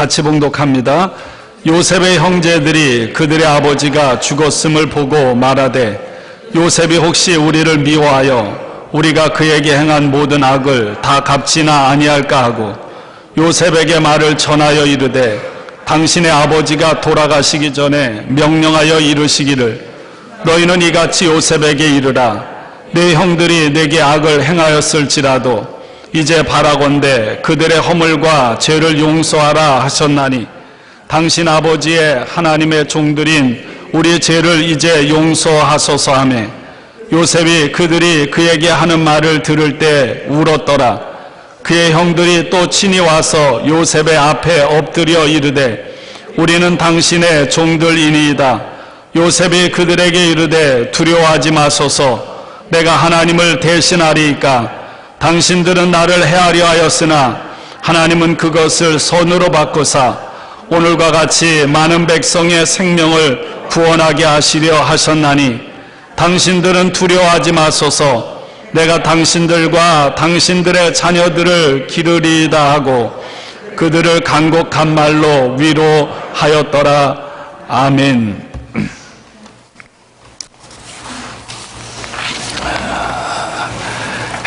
같이 봉독합니다. 요셉의 형제들이 그들의 아버지가 죽었음을 보고 말하되 요셉이 혹시 우리를 미워하여 우리가 그에게 행한 모든 악을 다 갚지나 아니할까 하고 요셉에게 말을 전하여 이르되 당신의 아버지가 돌아가시기 전에 명령하여 이르시기를 너희는 이같이 요셉에게 이르라 내 형들이 내게 악을 행하였을지라도 이제 바라건대 그들의 허물과 죄를 용서하라 하셨나니 당신 아버지의 하나님의 종들인 우리 죄를 이제 용서하소서 하매 요셉이 그들이 그에게 하는 말을 들을 때 울었더라. 그의 형들이 또 친히 와서 요셉의 앞에 엎드려 이르되 우리는 당신의 종들이니이다. 요셉이 그들에게 이르되 두려워하지 마소서 내가 하나님을 대신하리이까 당신들은 나를 해하려 하였으나 하나님은 그것을 선으로 바꾸사 오늘과 같이 많은 백성의 생명을 구원하게 하시려 하셨나니 당신들은 두려워하지 마소서 내가 당신들과 당신들의 자녀들을 기르리이다 하고 그들을 간곡한 말로 위로하였더라. 아멘.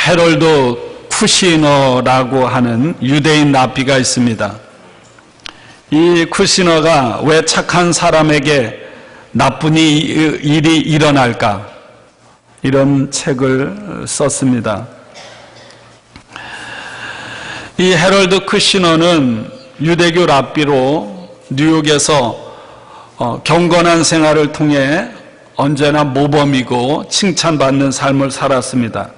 헤롤드 쿠시너라고 하는 유대인 랍비가 있습니다. 이 쿠시너가 왜 착한 사람에게 나쁜 일이 일어날까? 이런 책을 썼습니다. 이 헤럴드 쿠시너는 유대교 랍비로 뉴욕에서 경건한 생활을 통해 언제나 모범이고 칭찬받는 삶을 살았습니다.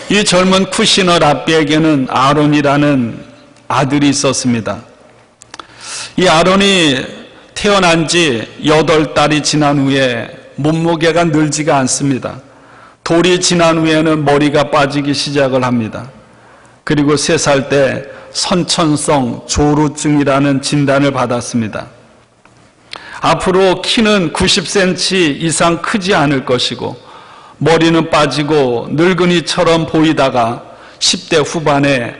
이 젊은 쿠시너 랍비에게는 아론이라는 아들이 있었습니다. 이 아론이 태어난 지 8달이 지난 후에 몸무게가 늘지가 않습니다. 돌이 지난 후에는 머리가 빠지기 시작을 합니다. 그리고 3살 때 선천성 조루증이라는 진단을 받았습니다. 앞으로 키는 90cm 이상 크지 않을 것이고 머리는 빠지고 늙은이처럼 보이다가 10대 후반에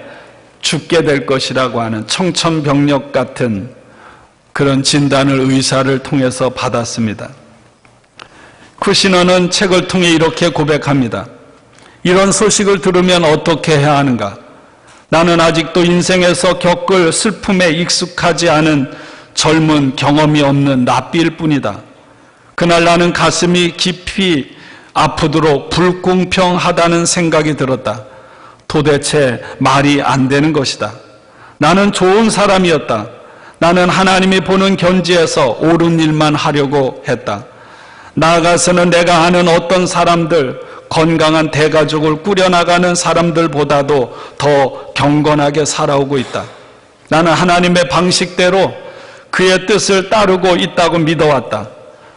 죽게 될 것이라고 하는 청천벽력 같은 그런 진단을 의사를 통해서 받았습니다. 쿠시너는 책을 통해 이렇게 고백합니다. 이런 소식을 들으면 어떻게 해야 하는가? 나는 아직도 인생에서 겪을 슬픔에 익숙하지 않은 젊은 경험이 없는 랍비일 뿐이다. 그날 나는 가슴이 깊이 아프도록 불공평하다는 생각이 들었다. 도대체 말이 안 되는 것이다. 나는 좋은 사람이었다. 나는 하나님이 보는 견지에서 옳은 일만 하려고 했다. 나아가서는 내가 아는 어떤 사람들, 건강한 대가족을 꾸려나가는 사람들보다도 더 경건하게 살아오고 있다. 나는 하나님의 방식대로 그의 뜻을 따르고 있다고 믿어왔다.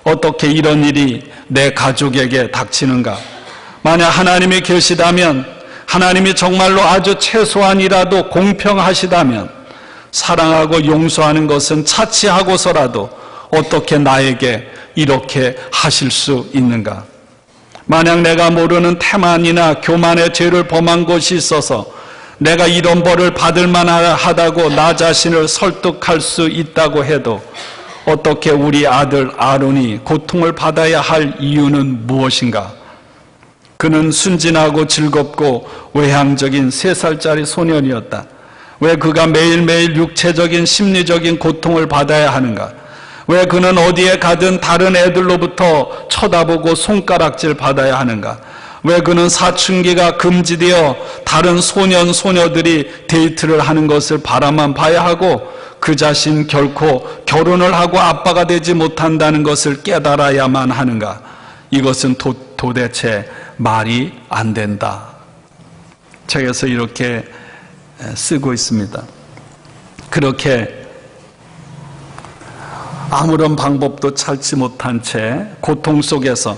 어떻게 이런 일이 내 가족에게 닥치는가? 만약 하나님이 계시다면, 하나님이 정말로 아주 최소한이라도 공평하시다면 사랑하고 용서하는 것은 차치하고서라도 어떻게 나에게 이렇게 하실 수 있는가? 만약 내가 모르는 태만이나 교만의 죄를 범한 것이 있어서 내가 이런 벌을 받을 만하다고 나 자신을 설득할 수 있다고 해도 어떻게 우리 아들 아론이 고통을 받아야 할 이유는 무엇인가? 그는 순진하고 즐겁고 외향적인 3살짜리 소년이었다. 왜 그가 매일매일 육체적인 심리적인 고통을 받아야 하는가? 왜 그는 어디에 가든 다른 애들로부터 쳐다보고 손가락질 받아야 하는가? 왜 그는 사춘기가 금지되어 다른 소년 소녀들이 데이트를 하는 것을 바라만 봐야 하고 그 자신 결코 결혼을 하고 아빠가 되지 못한다는 것을 깨달아야만 하는가? 이것은 도대체 말이 안 된다. 책에서 이렇게 쓰고 있습니다. 그렇게 아무런 방법도 찾지 못한 채 고통 속에서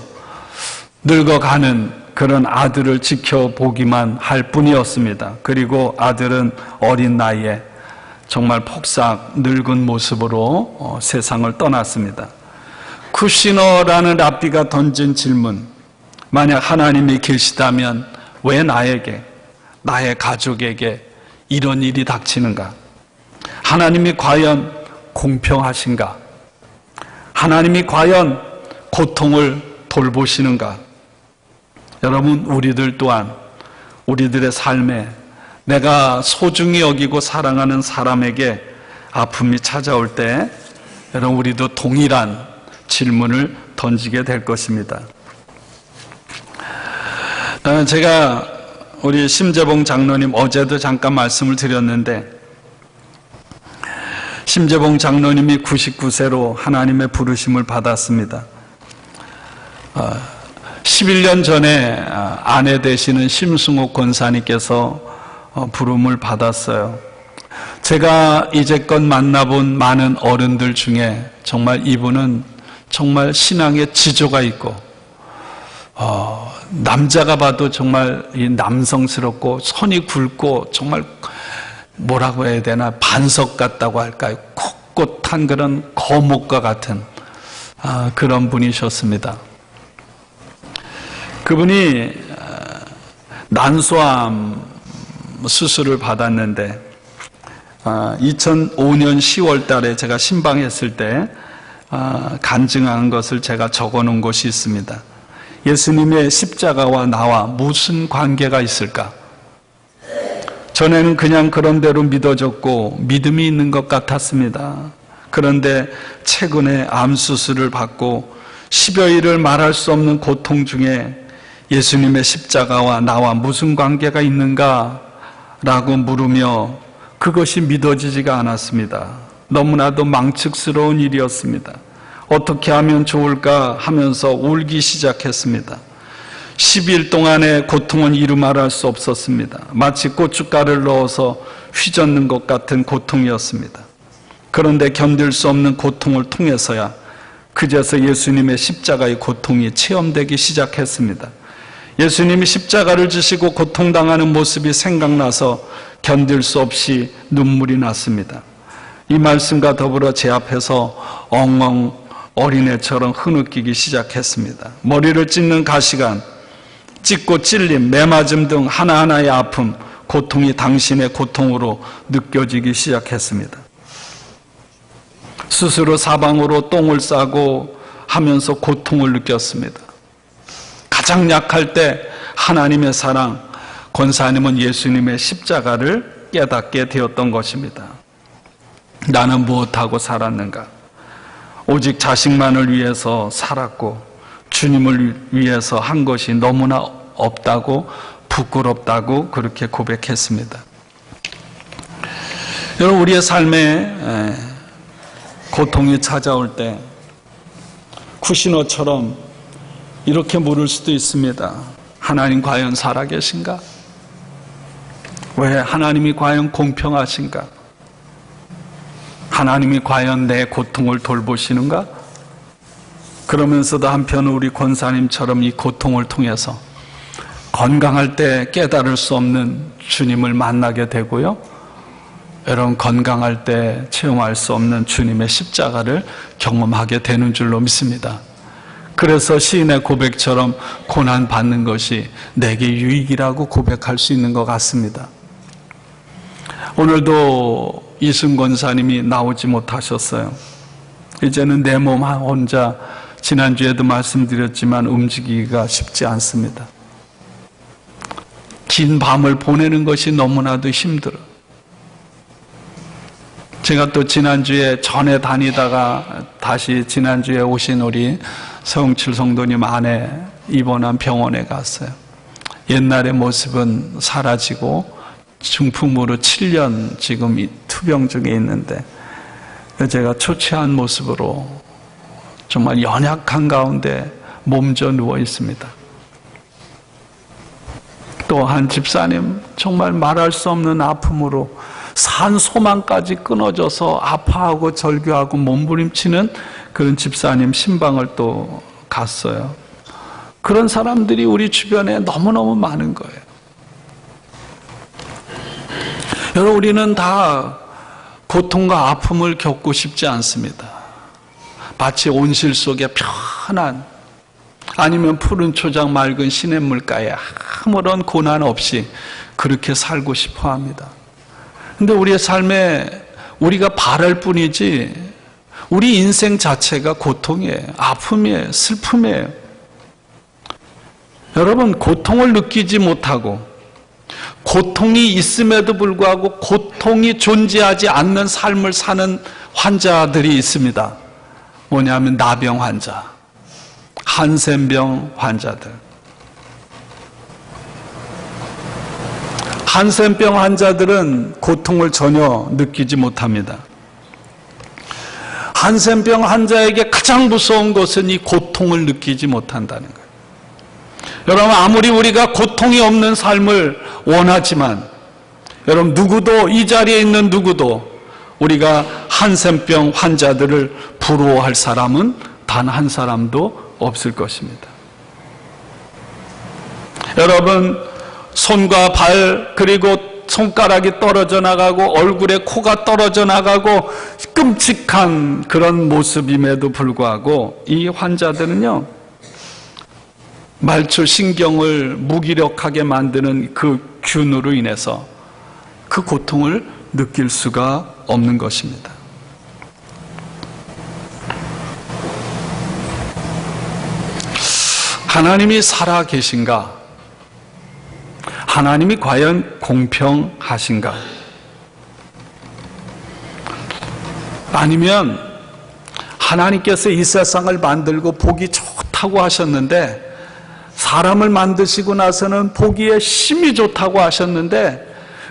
늙어가는 그런 아들을 지켜보기만 할 뿐이었습니다. 그리고 아들은 어린 나이에 정말 폭삭 늙은 모습으로 세상을 떠났습니다. 쿠시너라는 랍비가 던진 질문, 만약 하나님이 계시다면 왜 나에게, 나의 가족에게 이런 일이 닥치는가? 하나님이 과연 공평하신가? 하나님이 과연 고통을 돌보시는가? 여러분, 우리들 또한 우리들의 삶에 내가 소중히 여기고 사랑하는 사람에게 아픔이 찾아올 때 여러분, 우리도 동일한 질문을 던지게 될 것입니다. 제가 우리 심재봉 장로님 어제도 잠깐 말씀을 드렸는데, 심재봉 장로님이 99세로 하나님의 부르심을 받았습니다. 11년 전에 아내 되시는 심승옥 권사님께서 부름을 받았어요. 제가 이제껏 만나본 많은 어른들 중에 정말 이분은 정말 신앙의 지조가 있고, 남자가 봐도 정말 남성스럽고 선이 굵고 정말 뭐라고 해야 되나, 반석 같다고 할까요? 꼿꼿한 그런 거목과 같은 그런 분이셨습니다. 그분이 난소암 수술을 받았는데 2005년 10월 달에 제가 신방했을 때 간증한 것을 제가 적어놓은 것이 있습니다. 예수님의 십자가와 나와 무슨 관계가 있을까? 전에는 그냥 그런 대로 믿어졌고 믿음이 있는 것 같았습니다. 그런데 최근에 암 수술을 받고 10여일을 말할 수 없는 고통 중에 예수님의 십자가와 나와 무슨 관계가 있는가? 라고 물으며 그것이 믿어지지가 않았습니다. 너무나도 망측스러운 일이었습니다. 어떻게 하면 좋을까 하면서 울기 시작했습니다. 10일 동안의 고통은 이루 말할 수 없었습니다. 마치 고춧가루를 넣어서 휘젓는 것 같은 고통이었습니다. 그런데 견딜 수 없는 고통을 통해서야 그제서 예수님의 십자가의 고통이 체험되기 시작했습니다. 예수님이 십자가를 지시고 고통당하는 모습이 생각나서 견딜 수 없이 눈물이 났습니다. 이 말씀과 더불어 제 앞에서 엉엉 어린애처럼 흐느끼기 시작했습니다. 머리를 찢는 가시관, 찢고 찔림, 매맞음 등 하나하나의 아픔, 고통이 당신의 고통으로 느껴지기 시작했습니다. 스스로 사방으로 똥을 싸고 하면서 고통을 느꼈습니다. 가장 약할 때 하나님의 사랑, 권사님은 예수님의 십자가를 깨닫게 되었던 것입니다. 나는 무엇하고 살았는가? 오직 자식만을 위해서 살았고 주님을 위해서 한 것이 너무나 없다고, 부끄럽다고 그렇게 고백했습니다. 여러분, 우리의 삶에 고통이 찾아올 때 쿠시너처럼 이렇게 물을 수도 있습니다. 하나님 과연 살아계신가? 왜 하나님이 과연 공평하신가? 하나님이 과연 내 고통을 돌보시는가? 그러면서도 한편 우리 권사님처럼 이 고통을 통해서 건강할 때 깨달을 수 없는 주님을 만나게 되고요. 여러분, 건강할 때 체험할 수 없는 주님의 십자가를 경험하게 되는 줄로 믿습니다. 그래서 시인의 고백처럼 고난받는 것이 내게 유익이라고 고백할 수 있는 것 같습니다. 오늘도 이승 권사님이 나오지 못하셨어요. 이제는 내 몸 혼자, 지난주에도 말씀드렸지만 움직이기가 쉽지 않습니다. 긴 밤을 보내는 것이 너무나도 힘들어. 제가 또 지난주에 전에 다니다가 다시 지난주에 오신 우리 서영칠 성도님 아내 입원한 병원에 갔어요. 옛날의 모습은 사라지고 중풍으로 7년 지금 투병 중에 있는데 제가 초췌한 모습으로 정말 연약한 가운데 몸져 누워 있습니다. 또 한 집사님 정말 말할 수 없는 아픔으로 산 소망까지 끊어져서 아파하고 절규하고 몸부림치는 그런 집사님 신방을 또 갔어요. 그런 사람들이 우리 주변에 너무너무 많은 거예요. 여러분, 우리는 다 고통과 아픔을 겪고 싶지 않습니다. 마치 온실 속에 편한, 아니면 푸른 초장 맑은 시냇물가에 아무런 고난 없이 그렇게 살고 싶어 합니다. 근데 우리의 삶에 우리가 바랄 뿐이지 우리 인생 자체가 고통이에요. 아픔이에요. 슬픔이에요. 여러분, 고통을 느끼지 못하고 고통이 있음에도 불구하고 고통이 존재하지 않는 삶을 사는 환자들이 있습니다. 뭐냐면 나병 환자, 한센병 환자들. 한센병 환자들은 고통을 전혀 느끼지 못합니다. 한센병 환자에게 가장 무서운 것은 이 고통을 느끼지 못한다는 거예요. 여러분, 아무리 우리가 고통이 없는 삶을 원하지만 여러분, 누구도, 이 자리에 있는 누구도 우리가 한센병 환자들을 부러워할 사람은 단 한 사람도 없을 것입니다. 여러분, 손과 발, 그리고 손가락이 떨어져 나가고 얼굴에 코가 떨어져 나가고 끔찍한 그런 모습임에도 불구하고 이 환자들은요, 말초 신경을 무기력하게 만드는 그 균으로 인해서 그 고통을 느낄 수가 없는 것입니다. 하나님이 살아 계신가? 하나님이 과연 공평하신가? 아니면 하나님께서 이 세상을 만들고 보기 좋다고 하셨는데, 사람을 만드시고 나서는 보기에 심히 좋다고 하셨는데,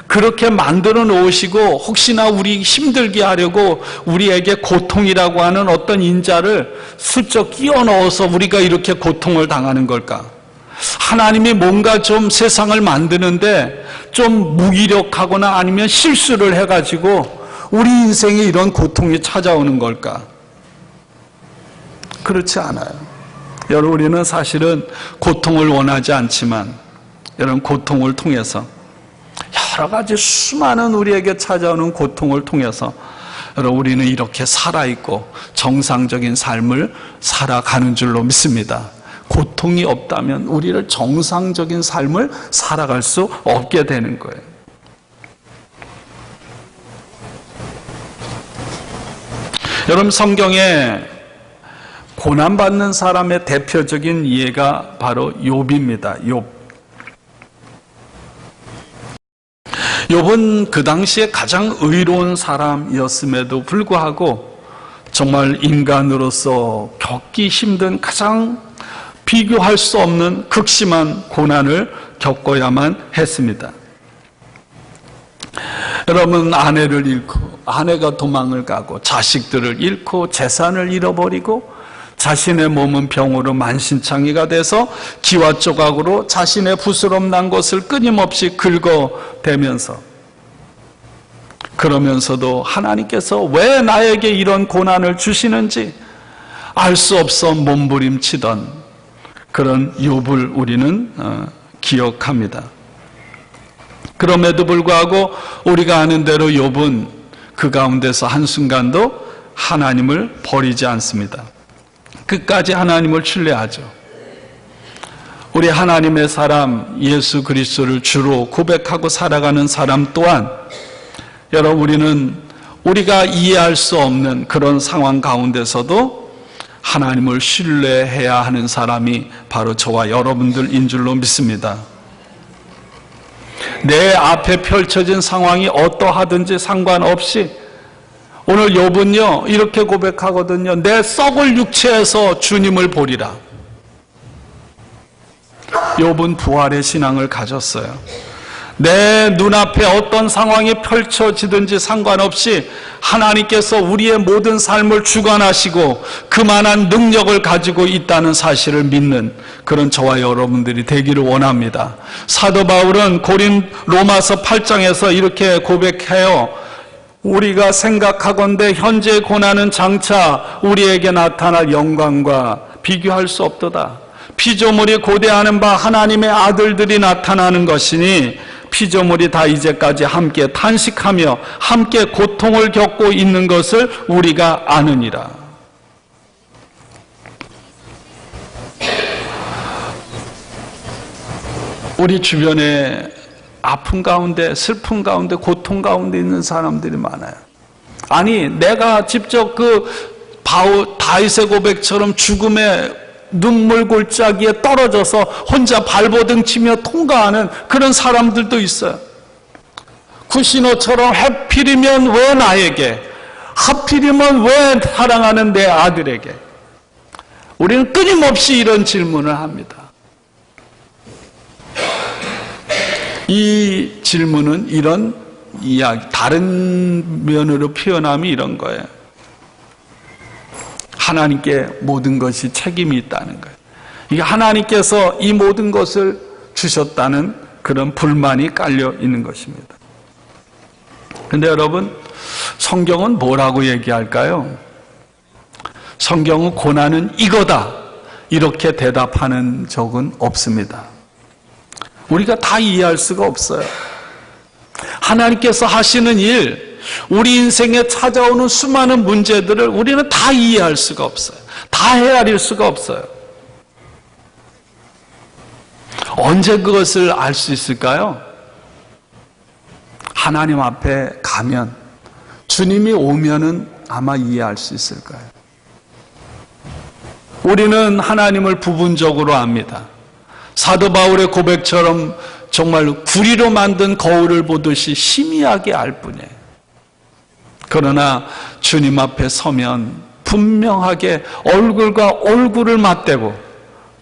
그렇게 만들어 놓으시고 혹시나 우리 힘들게 하려고 우리에게 고통이라고 하는 어떤 인자를 슬쩍 끼워 넣어서 우리가 이렇게 고통을 당하는 걸까? 하나님이 뭔가 좀 세상을 만드는데 좀 무기력하거나 아니면 실수를 해가지고 우리 인생에 이런 고통이 찾아오는 걸까? 그렇지 않아요. 여러분, 우리는 사실은 고통을 원하지 않지만 여러분, 고통을 통해서 여러 가지 수많은 우리에게 찾아오는 고통을 통해서 여러분, 우리는 이렇게 살아있고 정상적인 삶을 살아가는 줄로 믿습니다. 고통이 없다면 우리를 정상적인 삶을 살아갈 수 없게 되는 거예요. 여러분, 성경에 고난받는 사람의 대표적인 예가 바로 욥입니다. 욥. 욥은 그 당시에 가장 의로운 사람이었음에도 불구하고 정말 인간으로서 겪기 힘든 가장 비교할 수 없는 극심한 고난을 겪어야만 했습니다. 여러분, 아내를 잃고 아내가 도망을 가고 자식들을 잃고 재산을 잃어버리고 자신의 몸은 병으로 만신창이가 돼서 기와 조각으로 자신의 부스럼 난 것을 끊임없이 긁어대면서, 그러면서도 하나님께서 왜 나에게 이런 고난을 주시는지 알 수 없어 몸부림치던 그런 욥을 우리는 기억합니다. 그럼에도 불구하고 우리가 아는 대로 욥은 그 가운데서 한순간도 하나님을 버리지 않습니다. 끝까지 하나님을 신뢰하죠. 우리 하나님의 사람 예수 그리스도를 주로 고백하고 살아가는 사람 또한 여러분, 우리는 우리가 이해할 수 없는 그런 상황 가운데서도 하나님을 신뢰해야 하는 사람이 바로 저와 여러분들인 줄로 믿습니다. 내 앞에 펼쳐진 상황이 어떠하든지 상관없이 오늘 욥은요 이렇게 고백하거든요. 내 썩을 육체에서 주님을 보리라. 욥은 부활의 신앙을 가졌어요. 내 눈앞에 어떤 상황이 펼쳐지든지 상관없이 하나님께서 우리의 모든 삶을 주관하시고 그만한 능력을 가지고 있다는 사실을 믿는 그런 저와 여러분들이 되기를 원합니다. 사도 바울은 로마서 8장에서 이렇게 고백해요. 우리가 생각하건대 현재 고난은 장차 우리에게 나타날 영광과 비교할 수 없도다. 피조물이 고대하는 바 하나님의 아들들이 나타나는 것이니 피조물이 다 이제까지 함께 탄식하며 함께 고통을 겪고 있는 것을 우리가 아느니라. 우리 주변에 아픔 가운데, 슬픔 가운데, 고통 가운데 있는 사람들이 많아요. 아니, 내가 직접 그 다윗의 고백처럼 죽음의 눈물 골짜기에 떨어져서 혼자 발버둥 치며 통과하는 그런 사람들도 있어요. 쿠시노처럼 하필이면 왜 나에게, 하필이면 왜 사랑하는 내 아들에게. 우리는 끊임없이 이런 질문을 합니다. 이 질문은 이런 이야기, 다른 면으로 표현하면 이런 거예요. 하나님께 모든 것이 책임이 있다는 거예요. 이게 하나님께서 이 모든 것을 주셨다는 그런 불만이 깔려 있는 것입니다. 근데 여러분, 성경은 뭐라고 얘기할까요? 성경은 고난은 이거다, 이렇게 대답하는 적은 없습니다. 우리가 다 이해할 수가 없어요. 하나님께서 하시는 일, 우리 인생에 찾아오는 수많은 문제들을 우리는 다 이해할 수가 없어요. 다 헤아릴 수가 없어요. 언제 그것을 알 수 있을까요? 하나님 앞에 가면, 주님이 오면은 아마 이해할 수 있을 거예요. 우리는 하나님을 부분적으로 압니다. 사도 바울의 고백처럼 정말 구리로 만든 거울을 보듯이 희미하게 알 뿐이에요. 그러나 주님 앞에 서면 분명하게 얼굴과 얼굴을 맞대고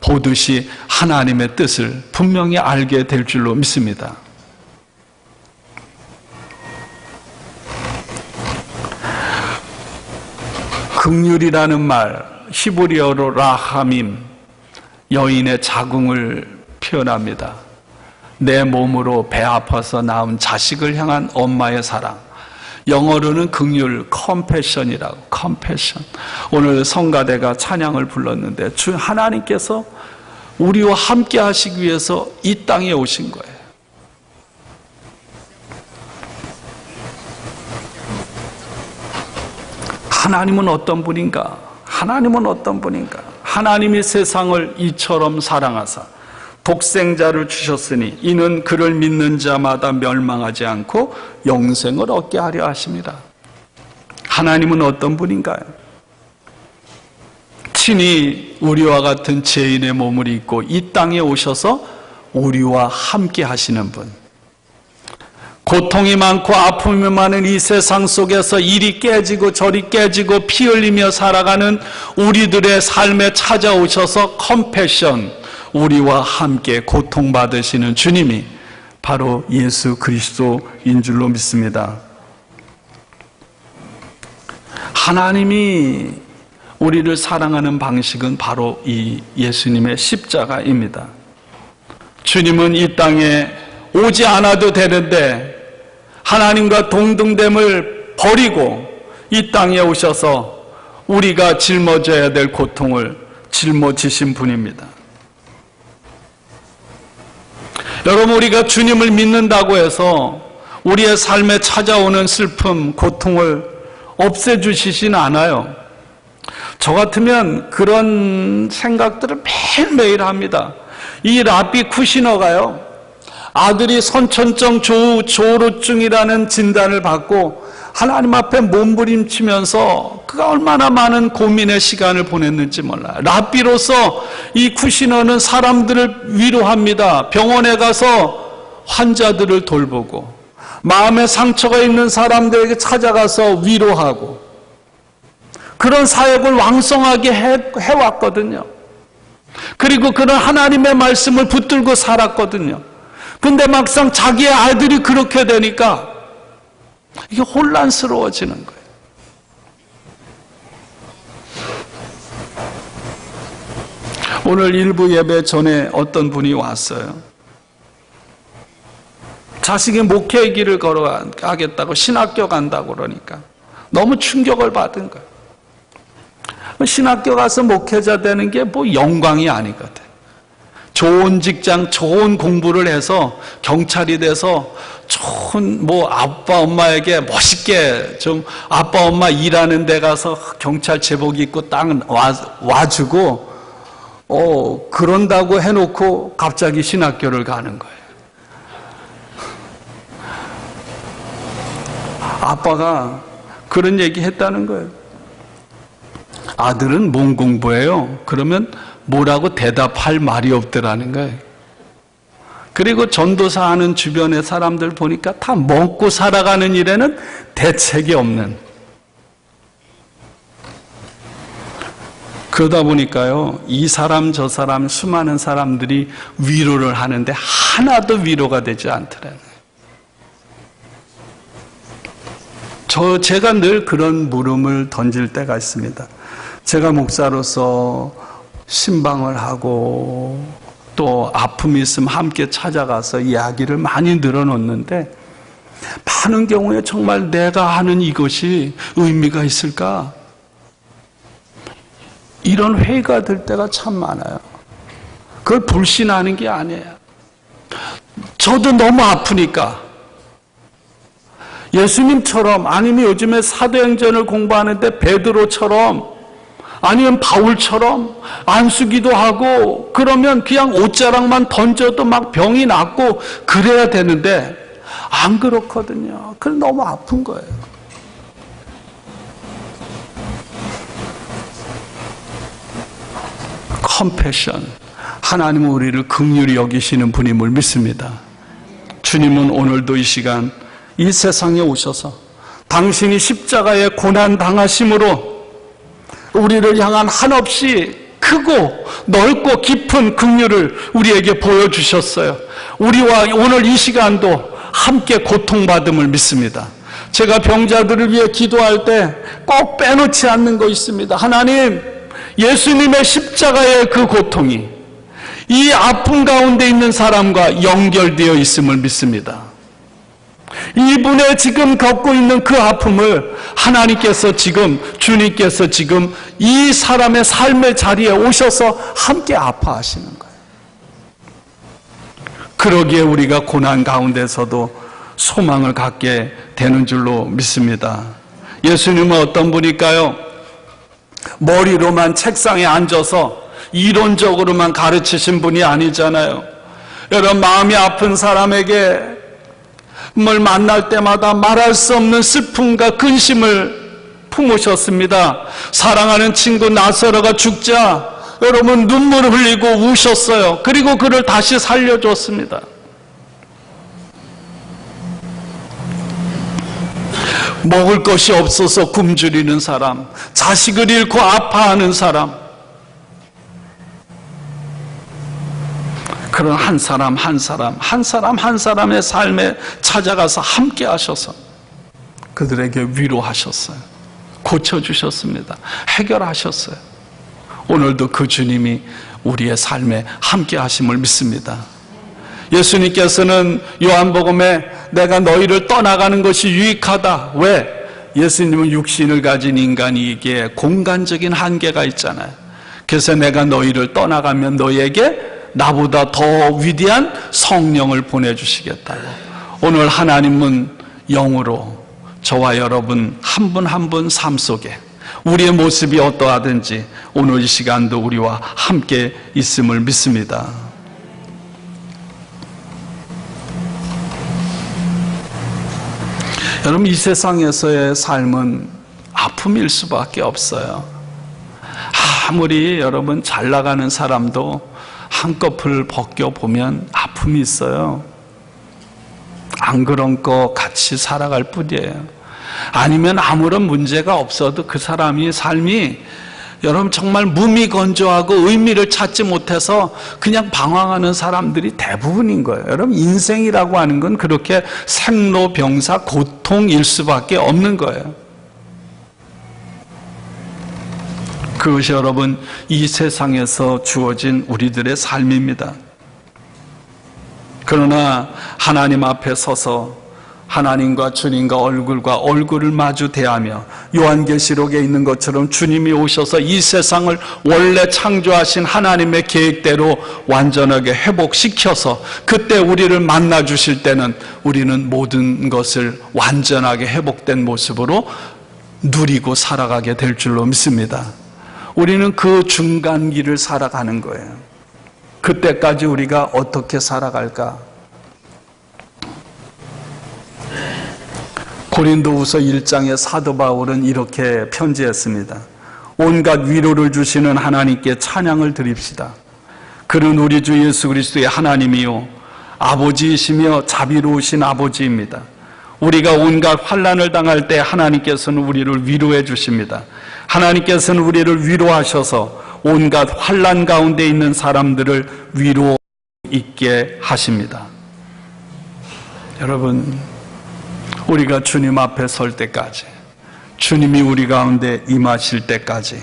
보듯이 하나님의 뜻을 분명히 알게 될 줄로 믿습니다. 긍휼이라는 말, 히브리어로 라하밈, 여인의 자궁을 표현합니다. 내 몸으로 배 아파서 낳은 자식을 향한 엄마의 사랑. 영어로는 긍휼, 컴패션이라고, 컴패션. 오늘 성가대가 찬양을 불렀는데 주 하나님께서 우리와 함께 하시기 위해서 이 땅에 오신 거예요. 하나님은 어떤 분인가? 하나님은 어떤 분인가? 하나님이 세상을 이처럼 사랑하사 독생자를 주셨으니 이는 그를 믿는 자마다 멸망하지 않고 영생을 얻게 하려 하십니다. 하나님은 어떤 분인가요? 친히 우리와 같은 죄인의 몸을 입고 이 땅에 오셔서 우리와 함께 하시는 분. 고통이 많고 아픔이 많은 이 세상 속에서 이리 깨지고 저리 깨지고 피 흘리며 살아가는 우리들의 삶에 찾아오셔서 컴패션, 우리와 함께 고통받으시는 주님이 바로 예수 그리스도인 줄로 믿습니다. 하나님이 우리를 사랑하는 방식은 바로 이 예수님의 십자가입니다. 주님은 이 땅에 오지 않아도 되는데 하나님과 동등됨을 버리고 이 땅에 오셔서 우리가 짊어져야 될 고통을 짊어지신 분입니다. 여러분, 우리가 주님을 믿는다고 해서 우리의 삶에 찾아오는 슬픔, 고통을 없애주시진 않아요. 저 같으면 그런 생각들을 매일매일 합니다. 이 라비 쿠시너가요, 아들이 선천적 조루증이라는 진단을 받고 하나님 앞에 몸부림치면서 그가 얼마나 많은 고민의 시간을 보냈는지 몰라요. 라비로서 이 쿠시너는 사람들을 위로합니다. 병원에 가서 환자들을 돌보고 마음에 상처가 있는 사람들에게 찾아가서 위로하고 그런 사역을 왕성하게 해왔거든요. 그리고 그런 하나님의 말씀을 붙들고 살았거든요. 근데 막상 자기의 아들이 그렇게 되니까 이게 혼란스러워지는 거예요. 오늘 일부 예배 전에 어떤 분이 왔어요. 자식이 목회의 길을 걸어가겠다고 신학교 간다고 그러니까 너무 충격을 받은 거예요. 신학교 가서 목회자 되는 게 뭐 영광이 아니거든. 좋은 직장, 좋은 공부를 해서 경찰이 돼서 좋은 뭐 아빠 엄마에게 멋있게 좀 아빠 엄마 일하는 데 가서 경찰 제복 입고 딱 와주고 그런다고 해놓고 갑자기 신학교를 가는 거예요. 아빠가 그런 얘기 했다는 거예요. 아들은 몸 공부해요. 그러면 뭐라고 대답할 말이 없더라는 거예요. 그리고 전도사 하는 주변의 사람들 보니까 다 먹고 살아가는 일에는 대책이 없는. 그러다 보니까요, 이 사람 저 사람 수많은 사람들이 위로를 하는데 하나도 위로가 되지 않더라고요. 제가 늘 그런 물음을 던질 때가 있습니다. 제가 목사로서 신방을 하고 또 아픔이 있으면 함께 찾아가서 이야기를 많이 늘어놓는데 많은 경우에 정말 내가 하는 이것이 의미가 있을까? 이런 회의가 들 때가 참 많아요. 그걸 불신하는 게 아니에요. 저도 너무 아프니까 예수님처럼, 아니면 요즘에 사도행전을 공부하는데 베드로처럼, 아니면 바울처럼 안수기도 하고 그러면 그냥 옷자락만 던져도 막 병이 낫고 그래야 되는데 안 그렇거든요. 그래서 너무 아픈 거예요. 컴패션, 하나님은 우리를 긍휼히 여기시는 분임을 믿습니다. 주님은 오늘도 이 시간 이 세상에 오셔서 당신이 십자가에 고난 당하심으로 우리를 향한 한없이 크고 넓고 깊은 긍휼을 우리에게 보여주셨어요. 우리와 오늘 이 시간도 함께 고통받음을 믿습니다. 제가 병자들을 위해 기도할 때 꼭 빼놓지 않는 거 있습니다. 하나님, 예수님의 십자가의 그 고통이 이 아픔 가운데 있는 사람과 연결되어 있음을 믿습니다. 이분의 지금 겪고 있는 그 아픔을 하나님께서 지금, 주님께서 지금 이 사람의 삶의 자리에 오셔서 함께 아파하시는 거예요. 그러기에 우리가 고난 가운데서도 소망을 갖게 되는 줄로 믿습니다. 예수님은 어떤 분일까요? 머리로만 책상에 앉아서 이론적으로만 가르치신 분이 아니잖아요. 여러분, 마음이 아픈 사람에게 뭘 만날 때마다 말할 수 없는 슬픔과 근심을 품으셨습니다. 사랑하는 친구 나사로가 죽자 여러분 눈물을 흘리고 우셨어요. 그리고 그를 다시 살려줬습니다. 먹을 것이 없어서 굶주리는 사람, 자식을 잃고 아파하는 사람, 그런 한 사람 한 사람의 삶에 찾아가서 함께 하셔서 그들에게 위로하셨어요. 고쳐주셨습니다. 해결하셨어요. 오늘도 그 주님이 우리의 삶에 함께 하심을 믿습니다. 예수님께서는 요한복음에 내가 너희를 떠나가는 것이 유익하다. 왜? 예수님은 육신을 가진 인간이기에 공간적인 한계가 있잖아요. 그래서 내가 너희를 떠나가면 너희에게 나보다 더 위대한 성령을 보내주시겠다고. 오늘 하나님은 영으로 저와 여러분 한 분 한 분 삶 속에 우리의 모습이 어떠하든지 오늘 이 시간도 우리와 함께 있음을 믿습니다. 여러분, 이 세상에서의 삶은 아픔일 수밖에 없어요. 아무리 여러분 잘 나가는 사람도 한꺼풀 벗겨보면 아픔이 있어요. 안 그런 거 같이 살아갈 뿐이에요. 아니면 아무런 문제가 없어도 그 사람이 삶이 여러분 정말 무미건조하고 의미를 찾지 못해서 그냥 방황하는 사람들이 대부분인 거예요. 여러분, 인생이라고 하는 건 그렇게 생로병사 고통일 수밖에 없는 거예요. 그것이 여러분 이 세상에서 주어진 우리들의 삶입니다. 그러나 하나님 앞에 서서 하나님과 주님과 얼굴과 얼굴을 마주 대하며 요한계시록에 있는 것처럼 주님이 오셔서 이 세상을 원래 창조하신 하나님의 계획대로 완전하게 회복시켜서 그때 우리를 만나 주실 때는 우리는 모든 것을 완전하게 회복된 모습으로 누리고 살아가게 될 줄로 믿습니다. 우리는 그 중간길을 살아가는 거예요. 그때까지 우리가 어떻게 살아갈까? 고린도후서 1장의 사도 바울은 이렇게 편지했습니다. 온갖 위로를 주시는 하나님께 찬양을 드립시다. 그는 우리 주 예수 그리스도의 하나님이요 아버지이시며 자비로우신 아버지입니다. 우리가 온갖 환난을 당할 때 하나님께서는 우리를 위로해 주십니다. 하나님께서는 우리를 위로하셔서 온갖 환난 가운데 있는 사람들을 위로 있게 하십니다. 여러분, 우리가 주님 앞에 설 때까지, 주님이 우리 가운데 임하실 때까지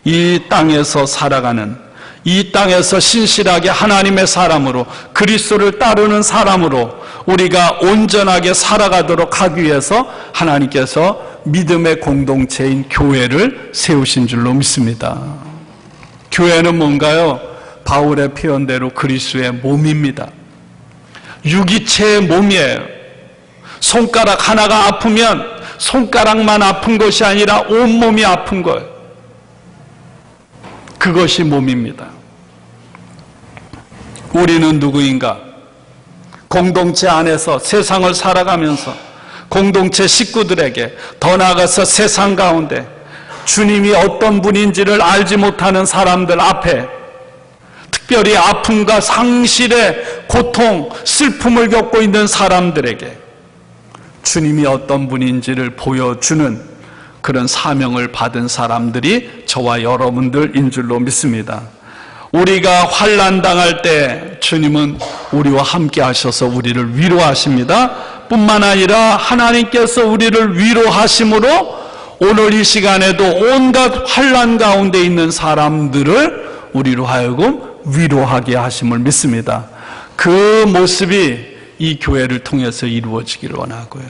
이 땅에서 살아가는, 이 땅에서 신실하게 하나님의 사람으로, 그리스도를 따르는 사람으로 우리가 온전하게 살아가도록 하기 위해서 하나님께서 믿음의 공동체인 교회를 세우신 줄로 믿습니다. 교회는 뭔가요? 바울의 표현대로 그리스도의 몸입니다. 유기체의 몸이에요. 손가락 하나가 아프면 손가락만 아픈 것이 아니라 온몸이 아픈 거예요. 그것이 몸입니다. 우리는 누구인가? 공동체 안에서 세상을 살아가면서 공동체 식구들에게, 더 나아가서 세상 가운데 주님이 어떤 분인지를 알지 못하는 사람들 앞에, 특별히 아픔과 상실의 고통, 슬픔을 겪고 있는 사람들에게 주님이 어떤 분인지를 보여주는 그런 사명을 받은 사람들이 저와 여러분들인 줄로 믿습니다. 우리가 환난 당할 때 주님은 우리와 함께 하셔서 우리를 위로하십니다. 뿐만 아니라 하나님께서 우리를 위로하심으로 오늘 이 시간에도 온갖 환난 가운데 있는 사람들을 우리로 하여금 위로하게 하심을 믿습니다. 그 모습이 이 교회를 통해서 이루어지기를 원하고요.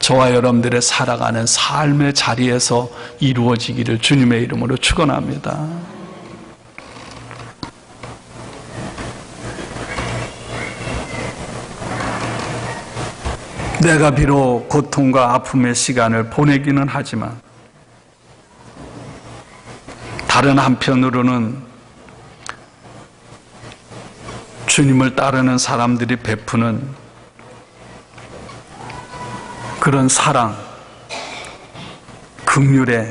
저와 여러분들의 살아가는 삶의 자리에서 이루어지기를 주님의 이름으로 축원합니다. 내가 비록 고통과 아픔의 시간을 보내기는 하지만 다른 한편으로는 주님을 따르는 사람들이 베푸는 그런 사랑, 긍휼에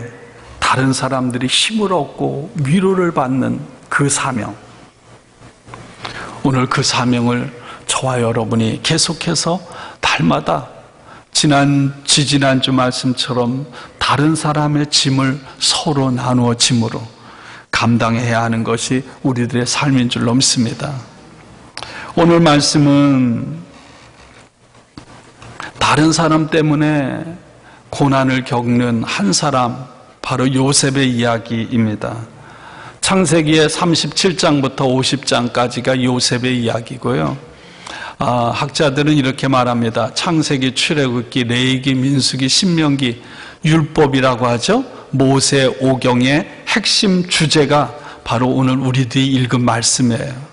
다른 사람들이 힘을 얻고 위로를 받는 그 사명, 오늘 그 사명을 저와 여러분이 계속해서 날마다 지난주 말씀처럼 다른 사람의 짐을 서로 나누어 짐으로 감당해야 하는 것이 우리들의 삶인 줄로 믿습니다. 오늘 말씀은 다른 사람 때문에 고난을 겪는 한 사람, 바로 요셉의 이야기입니다. 창세기의 37장부터 50장까지가 요셉의 이야기고요. 학자들은 이렇게 말합니다. 창세기, 출애굽기, 레위기, 민수기, 신명기, 율법이라고 하죠. 모세 오경의 핵심 주제가 바로 오늘 우리들이 읽은 말씀이에요.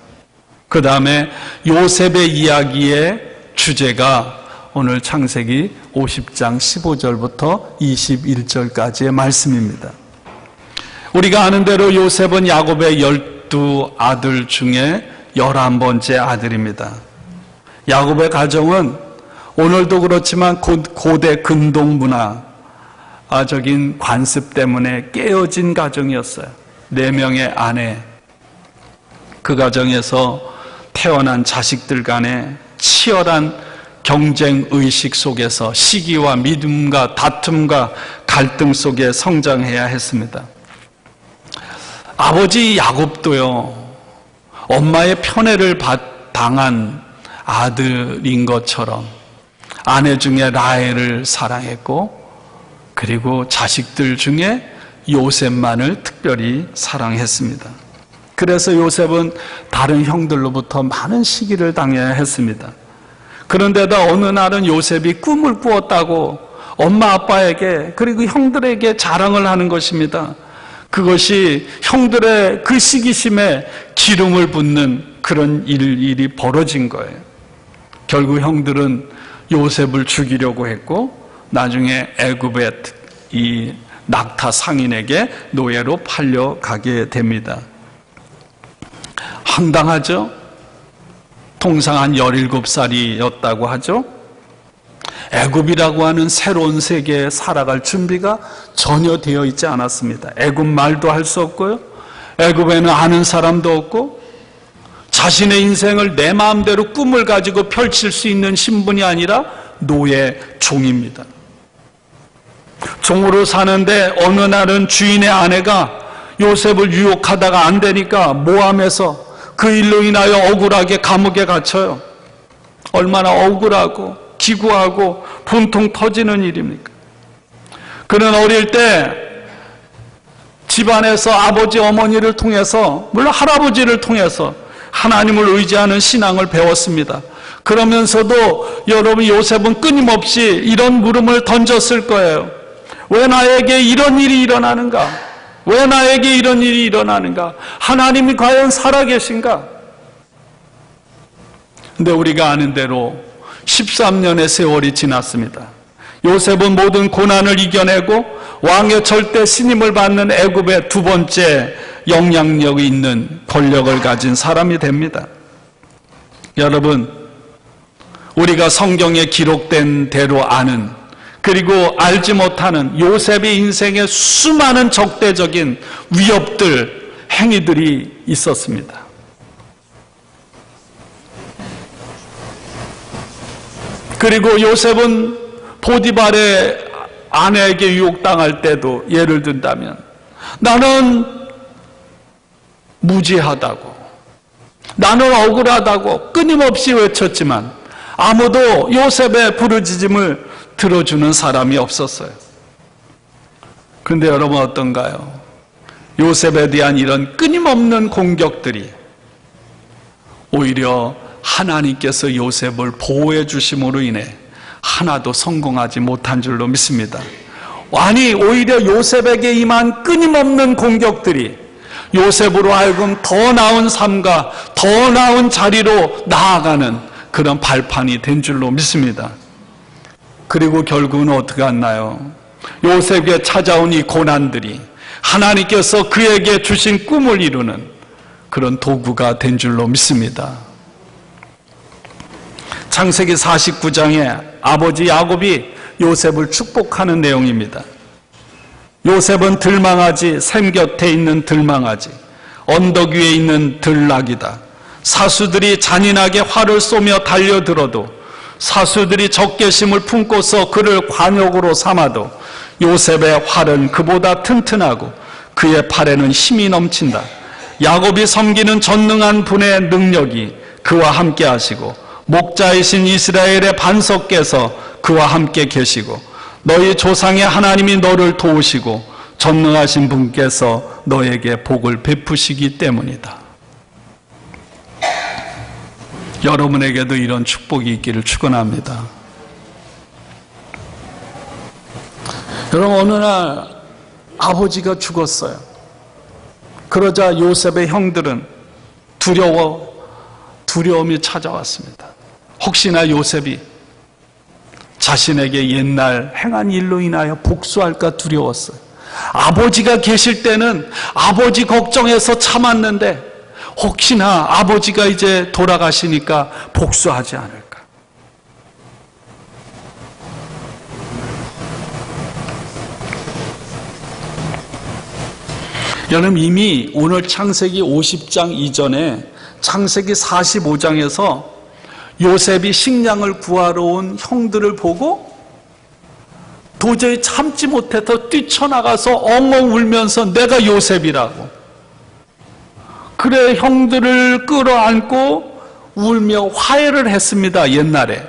그 다음에 요셉의 이야기의 주제가 오늘 창세기 50장 15절부터 21절까지의 말씀입니다. 우리가 아는 대로 요셉은 야곱의 12아들 중에 11번째 아들입니다. 야곱의 가정은 오늘도 그렇지만 고대 근동 문화적인 관습 때문에 깨어진 가정이었어요. 4명의 아내, 그 가정에서 태어난 자식들 간의 치열한 경쟁의식 속에서 시기와 믿음과 다툼과 갈등 속에 성장해야 했습니다. 아버지 야곱도요, 엄마의 편애를 당한 아들인 것처럼 아내 중에 라헬을 사랑했고, 그리고 자식들 중에 요셉만을 특별히 사랑했습니다. 그래서 요셉은 다른 형들로부터 많은 시기를 당해야 했습니다. 그런데도 어느 날은 요셉이 꿈을 꾸었다고 엄마 아빠에게, 그리고 형들에게 자랑을 하는 것입니다. 그것이 형들의 그 시기심에 기름을 붓는 그런 일이 벌어진 거예요. 결국 형들은 요셉을 죽이려고 했고, 나중에 애굽의 이 낙타 상인에게 노예로 팔려가게 됩니다. 황당하죠? 통상 한 17살이었다고 하죠? 애굽이라고 하는 새로운 세계에 살아갈 준비가 전혀 되어 있지 않았습니다. 애굽 말도 할 수 없고요. 애굽에는 아는 사람도 없고 자신의 인생을 내 마음대로 꿈을 가지고 펼칠 수 있는 신분이 아니라 노예 종입니다. 종으로 사는데 어느 날은 주인의 아내가 요셉을 유혹하다가 안 되니까 모함해서 그 일로 인하여 억울하게 감옥에 갇혀요. 얼마나 억울하고 기구하고 분통 터지는 일입니까? 그는 어릴 때 집안에서 아버지 어머니를 통해서, 물론 할아버지를 통해서 하나님을 의지하는 신앙을 배웠습니다. 그러면서도 여러분 요셉은 끊임없이 이런 물음을 던졌을 거예요. 왜 나에게 이런 일이 일어나는가? 왜 나에게 이런 일이 일어나는가? 하나님이 과연 살아계신가? 근데 우리가 아는 대로 13년의 세월이 지났습니다. 요셉은 모든 고난을 이겨내고 왕의 절대 신임을 받는 애굽의 두 번째 영향력이 있는 권력을 가진 사람이 됩니다. 여러분, 우리가 성경에 기록된 대로 아는, 그리고 알지 못하는 요셉의 인생에 수많은 적대적인 위협들, 행위들이 있었습니다. 그리고 요셉은 보디발의 아내에게 유혹당할 때도 예를 든다면 나는 무지하다고, 나는 억울하다고 끊임없이 외쳤지만 아무도 요셉의 부르짖음을 들어주는 사람이 없었어요. 그런데 여러분 어떤가요? 요셉에 대한 이런 끊임없는 공격들이 오히려 하나님께서 요셉을 보호해 주심으로 인해 하나도 성공하지 못한 줄로 믿습니다. 아니, 오히려 요셉에게 임한 끊임없는 공격들이 요셉으로 하여금 더 나은 삶과 더 나은 자리로 나아가는 그런 발판이 된 줄로 믿습니다. 그리고 결국은 어떻게 했나요? 요셉에게 찾아온 이 고난들이 하나님께서 그에게 주신 꿈을 이루는 그런 도구가 된 줄로 믿습니다. 창세기 49장에 아버지 야곱이 요셉을 축복하는 내용입니다. 요셉은 들망아지, 샘 곁에 있는 들망아지, 언덕 위에 있는 들락이다. 사수들이 잔인하게 활을 쏘며 달려들어도, 사수들이 적개심을 품고서 그를 관역으로 삼아도 요셉의 활은 그보다 튼튼하고 그의 팔에는 힘이 넘친다. 야곱이 섬기는 전능한 분의 능력이 그와 함께 하시고 목자이신 이스라엘의 반석께서 그와 함께 계시고 너희 조상의 하나님이 너를 도우시고 전능하신 분께서 너에게 복을 베푸시기 때문이다. 여러분에게도 이런 축복이 있기를 축원합니다. 여러분, 어느 날 아버지가 죽었어요. 그러자 요셉의 형들은 두려움이 찾아왔습니다. 혹시나 요셉이 자신에게 옛날 행한 일로 인하여 복수할까 두려웠어요. 아버지가 계실 때는 아버지 걱정해서 참았는데 혹시나 아버지가 이제 돌아가시니까 복수하지 않을까. 여러분, 이미 오늘 창세기 50장 이전에 창세기 45장에서 요셉이 식량을 구하러 온 형들을 보고 도저히 참지 못해서 뛰쳐나가서 엉엉 울면서 내가 요셉이라고, 그래 형들을 끌어안고 울며 화해를 했습니다, 옛날에.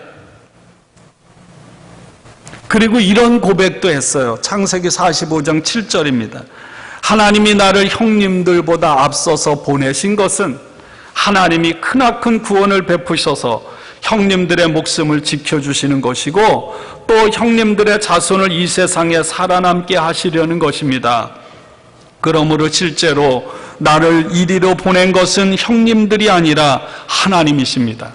그리고 이런 고백도 했어요. 창세기 45장 7절입니다. 하나님이 나를 형님들보다 앞서서 보내신 것은 하나님이 크나큰 구원을 베푸셔서 형님들의 목숨을 지켜주시는 것이고 또 형님들의 자손을 이 세상에 살아남게 하시려는 것입니다. 그러므로 실제로 나를 이리로 보낸 것은 형님들이 아니라 하나님이십니다.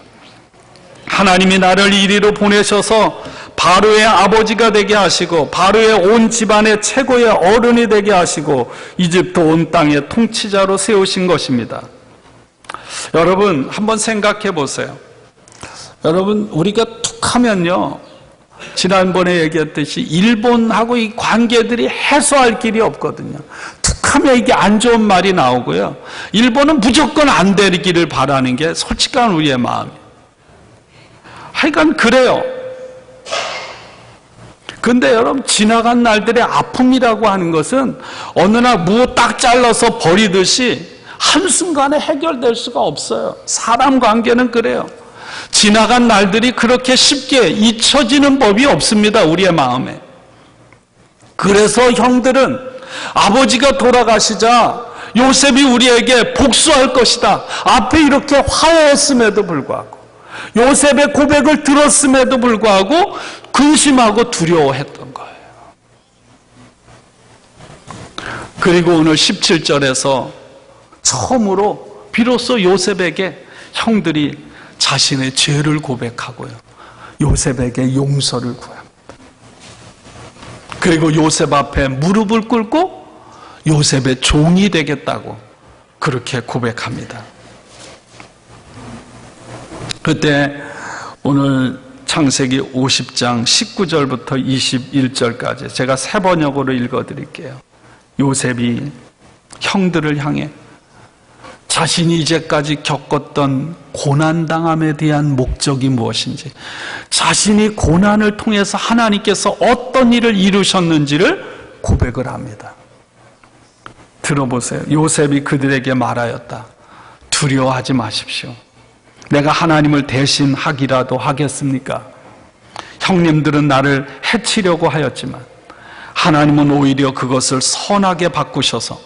하나님이 나를 이리로 보내셔서 바로의 아버지가 되게 하시고 바로의 온 집안의 최고의 어른이 되게 하시고 이집트 온 땅의 통치자로 세우신 것입니다. 여러분, 한번 생각해 보세요. 여러분, 우리가 툭 하면요, 지난번에 얘기했듯이 일본하고 이 관계들이 해소할 길이 없거든요. 툭하면 이게 안 좋은 말이 나오고요. 일본은 무조건 안 되기를 바라는 게 솔직한 우리의 마음이에요. 하여간 그래요. 근데 여러분, 지나간 날들의 아픔이라고 하는 것은 어느 날 무 딱 잘라서 버리듯이 한순간에 해결될 수가 없어요. 사람 관계는 그래요. 지나간 날들이 그렇게 쉽게 잊혀지는 법이 없습니다, 우리의 마음에. 그래서 형들은 아버지가 돌아가시자 요셉이 우리에게 복수할 것이다, 앞에 이렇게 화해했음에도 불구하고, 요셉의 고백을 들었음에도 불구하고 근심하고 두려워했던 거예요. 그리고 오늘 17절에서 처음으로 비로소 요셉에게 형들이 자신의 죄를 고백하고요, 요셉에게 용서를 구합니다. 그리고 요셉 앞에 무릎을 꿇고 요셉의 종이 되겠다고 그렇게 고백합니다. 그때 오늘 창세기 50장 19절부터 21절까지 제가 세 번역으로 읽어드릴게요. 요셉이 형들을 향해 자신이 이제까지 겪었던 고난당함에 대한 목적이 무엇인지, 자신이 고난을 통해서 하나님께서 어떤 일을 이루셨는지를 고백을 합니다. 들어보세요. 요셉이 그들에게 말하였다. 두려워하지 마십시오. 내가 하나님을 대신하기라도 하겠습니까? 형님들은 나를 해치려고 하였지만 하나님은 오히려 그것을 선하게 바꾸셔서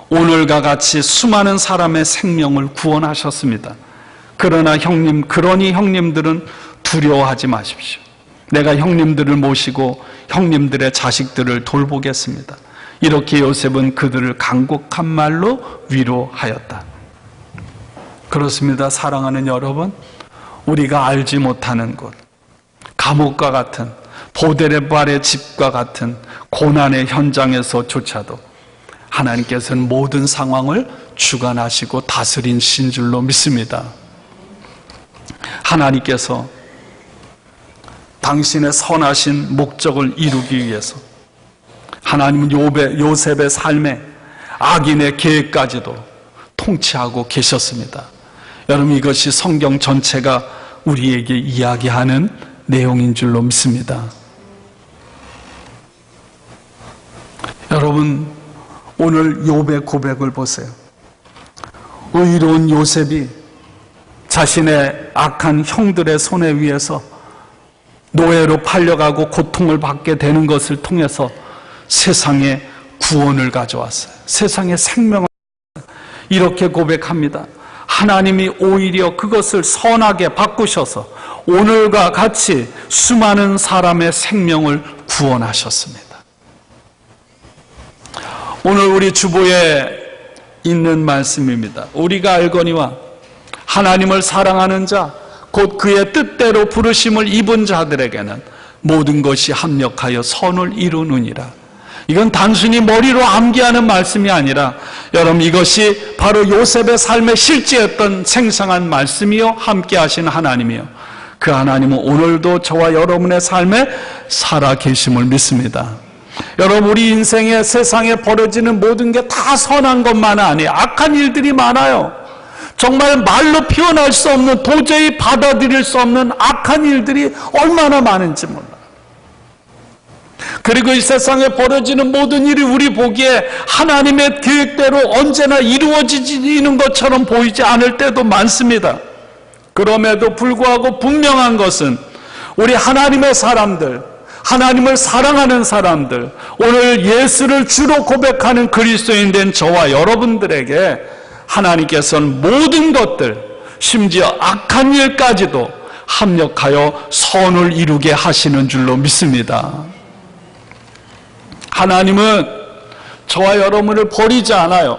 오늘과 같이 수많은 사람의 생명을 구원하셨습니다. 그러니 형님들은 두려워하지 마십시오. 내가 형님들을 모시고 형님들의 자식들을 돌보겠습니다. 이렇게 요셉은 그들을 간곡한 말로 위로하였다. 그렇습니다. 사랑하는 여러분, 우리가 알지 못하는 곳, 감옥과 같은, 보데레발의 집과 같은 고난의 현장에서조차도 하나님께서는 모든 상황을 주관하시고 다스리신 줄로 믿습니다. 하나님께서 당신의 선하신 목적을 이루기 위해서 하나님은 요셉의 삶에 악인의 계획까지도 통치하고 계셨습니다. 여러분, 이것이 성경 전체가 우리에게 이야기하는 내용인 줄로 믿습니다. 여러분, 오늘 욥의 고백을 보세요. 의로운 요셉이 자신의 악한 형들의 손에 의해서 노예로 팔려가고 고통을 받게 되는 것을 통해서 세상에 구원을 가져왔어요. 세상에 생명을. 이렇게 고백합니다. 하나님이 오히려 그것을 선하게 바꾸셔서 오늘과 같이 수많은 사람의 생명을 구원하셨습니다. 오늘 우리 주보에 있는 말씀입니다. 우리가 알거니와 하나님을 사랑하는 자, 곧 그의 뜻대로 부르심을 입은 자들에게는 모든 것이 합력하여 선을 이루느니라. 이건 단순히 머리로 암기하는 말씀이 아니라 여러분, 이것이 바로 요셉의 삶에 실제였던 생생한 말씀이요, 함께 하신 하나님이요, 그 하나님은 오늘도 저와 여러분의 삶에 살아 계심을 믿습니다. 여러분, 우리 인생에 세상에 벌어지는 모든 게 다 선한 것만은 아니에요. 악한 일들이 많아요. 정말 말로 표현할 수 없는, 도저히 받아들일 수 없는 악한 일들이 얼마나 많은지 몰라요. 그리고 이 세상에 벌어지는 모든 일이 우리 보기에 하나님의 계획대로 언제나 이루어지는 것처럼 보이지 않을 때도 많습니다. 그럼에도 불구하고 분명한 것은 우리 하나님의 사람들, 하나님을 사랑하는 사람들, 오늘 예수를 주로 고백하는 그리스도인 된 저와 여러분들에게 하나님께서는 모든 것들, 심지어 악한 일까지도 합력하여 선을 이루게 하시는 줄로 믿습니다. 하나님은 저와 여러분을 버리지 않아요.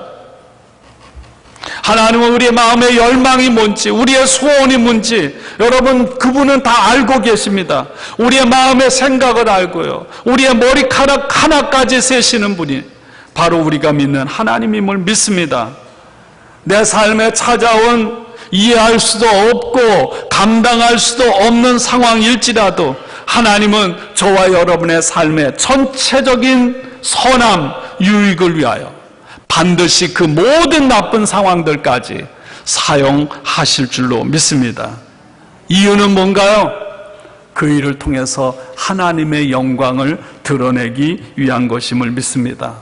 하나님은 우리의 마음의 열망이 뭔지, 우리의 소원이 뭔지 여러분, 그분은 다 알고 계십니다. 우리의 마음의 생각을 알고요, 우리의 머리카락 하나까지 세시는 분이 바로 우리가 믿는 하나님임을 믿습니다. 내 삶에 찾아온 이해할 수도 없고 감당할 수도 없는 상황일지라도 하나님은 저와 여러분의 삶의 전체적인 선함, 유익을 위하여 반드시 그 모든 나쁜 상황들까지 사용하실 줄로 믿습니다. 이유는 뭔가요? 그 일을 통해서 하나님의 영광을 드러내기 위한 것임을 믿습니다.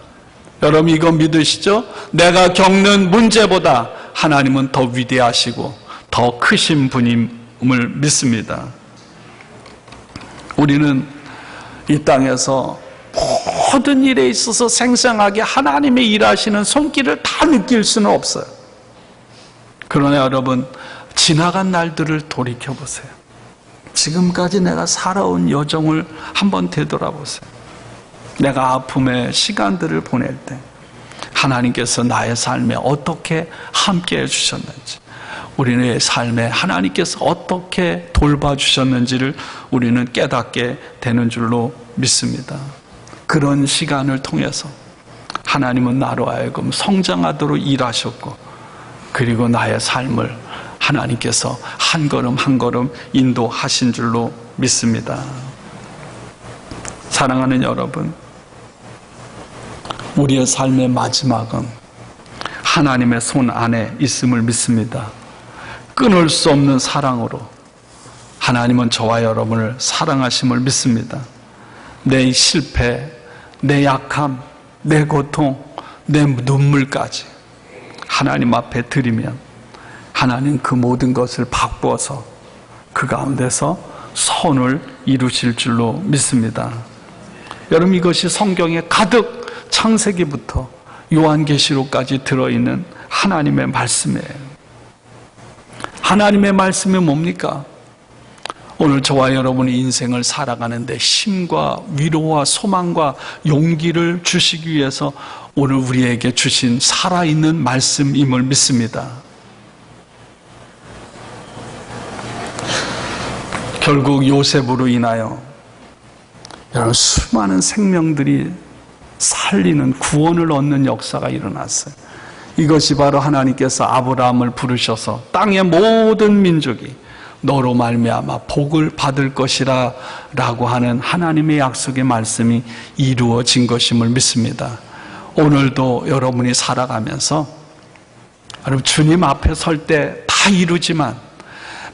여러분 이거 믿으시죠? 내가 겪는 문제보다 하나님은 더 위대하시고 더 크신 분임을 믿습니다. 우리는 이 땅에서 모든 일에 있어서 생생하게 하나님의 일하시는 손길을 다 느낄 수는 없어요. 그러나 여러분 지나간 날들을 돌이켜보세요. 지금까지 내가 살아온 여정을 한번 되돌아보세요. 내가 아픔의 시간들을 보낼 때 하나님께서 나의 삶에 어떻게 함께해 주셨는지, 우리의 삶에 하나님께서 어떻게 돌봐주셨는지를 우리는 깨닫게 되는 줄로 믿습니다. 그런 시간을 통해서 하나님은 나로 하여금 성장하도록 일하셨고, 그리고 나의 삶을 하나님께서 한 걸음 한 걸음 인도하신 줄로 믿습니다. 사랑하는 여러분, 우리의 삶의 마지막은 하나님의 손 안에 있음을 믿습니다. 끊을 수 없는 사랑으로 하나님은 저와 여러분을 사랑하심을 믿습니다. 내 실패, 내 약함, 내 고통, 내 눈물까지 하나님 앞에 드리면 하나님 그 모든 것을 바꾸어서 그 가운데서 선을 이루실 줄로 믿습니다. 여러분 이것이 성경에 가득 창세기부터 요한계시록까지 들어있는 하나님의 말씀이에요. 하나님의 말씀이 뭡니까? 오늘 저와 여러분의 인생을 살아가는데 힘과 위로와 소망과 용기를 주시기 위해서 오늘 우리에게 주신 살아있는 말씀임을 믿습니다. 결국 요셉으로 인하여 여러분 수많은 생명들이 살리는 구원을 얻는 역사가 일어났어요. 이것이 바로 하나님께서 아브라함을 부르셔서 땅의 모든 민족이 너로 말미암아 복을 받을 것이라 라고 하는 하나님의 약속의 말씀이 이루어진 것임을 믿습니다. 오늘도 여러분이 살아가면서 여러분 주님 앞에 설 때 다 이루지만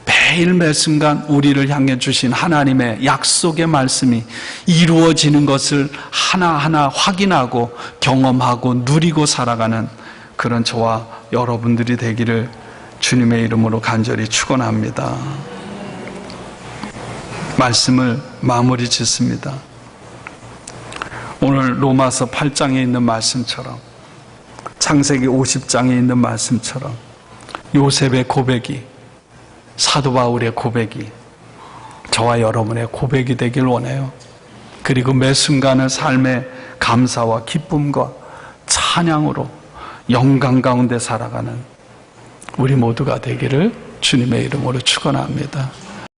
매일 매 순간 우리를 향해 주신 하나님의 약속의 말씀이 이루어지는 것을 하나하나 확인하고 경험하고 누리고 살아가는 그런 저와 여러분들이 되기를 주님의 이름으로 간절히 축원합니다. 말씀을 마무리 짓습니다. 오늘 로마서 8장에 있는 말씀처럼, 창세기 50장에 있는 말씀처럼 요셉의 고백이, 사도 바울의 고백이 저와 여러분의 고백이 되길 원해요. 그리고 매 순간을 삶의 감사와 기쁨과 찬양으로 영광 가운데 살아가는 우리 모두가 되기를 주님의 이름으로 축원합니다.